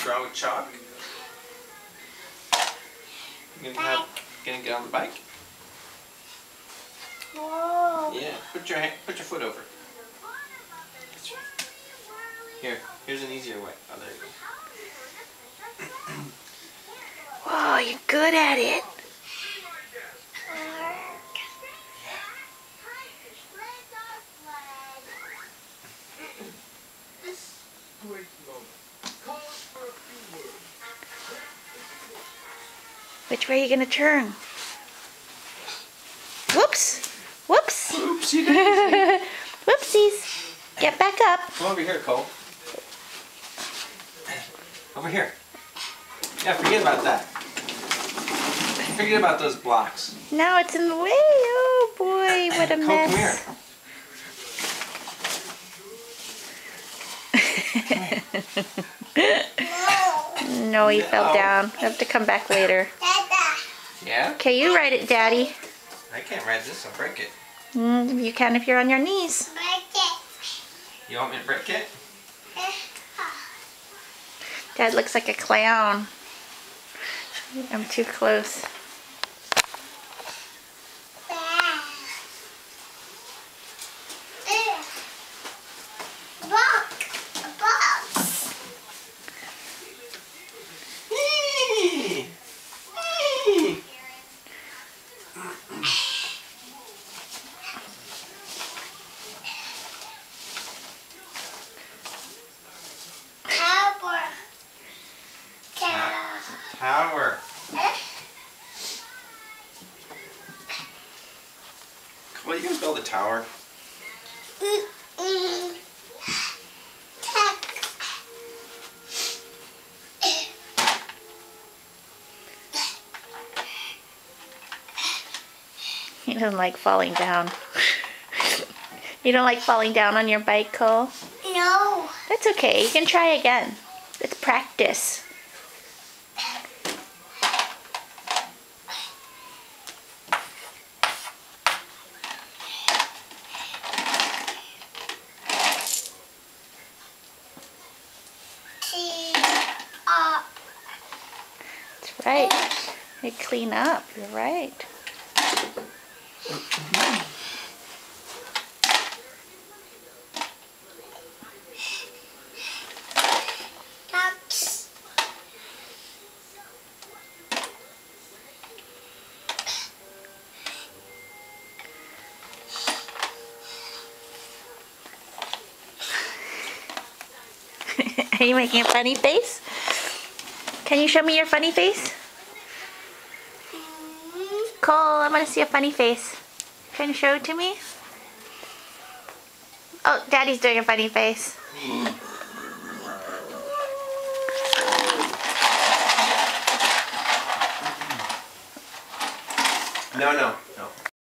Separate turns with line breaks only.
draw with chalk? You gonna get on the bike?
Whoa.
Yeah. Put your foot over. Here's an easier way. Oh, there you go.
Whoa, you're good at it. Which way are you gonna turn? Whoops! Whoops!
Oopsie daisy.
Whoopsies! Get back up.
Come over here, Cole. Over here. Yeah, forget about that. Forget about those blocks.
Now it's in the way. Oh boy, what a
Cole,
mess.
come here.
No, he fell
No.
down. I have to come back later.
Yeah?
Okay, you ride it, Daddy.
I can't ride this, I'll break it.
You can if you're on your knees.
You want me to break it?
Dad looks like a clown. I'm too close.
Tower. Well, you gonna build a tower?
He doesn't like falling down. You don't like falling down on your bike, Cole?
No.
That's okay. You can try again. It's practice. That's right. You clean up. You're right.
Ducks.
Are you making a funny face? Can you show me your funny face? Cole, I want to see a funny face. Trying to show it to me? Oh, Daddy's doing a funny face.
No, no, no.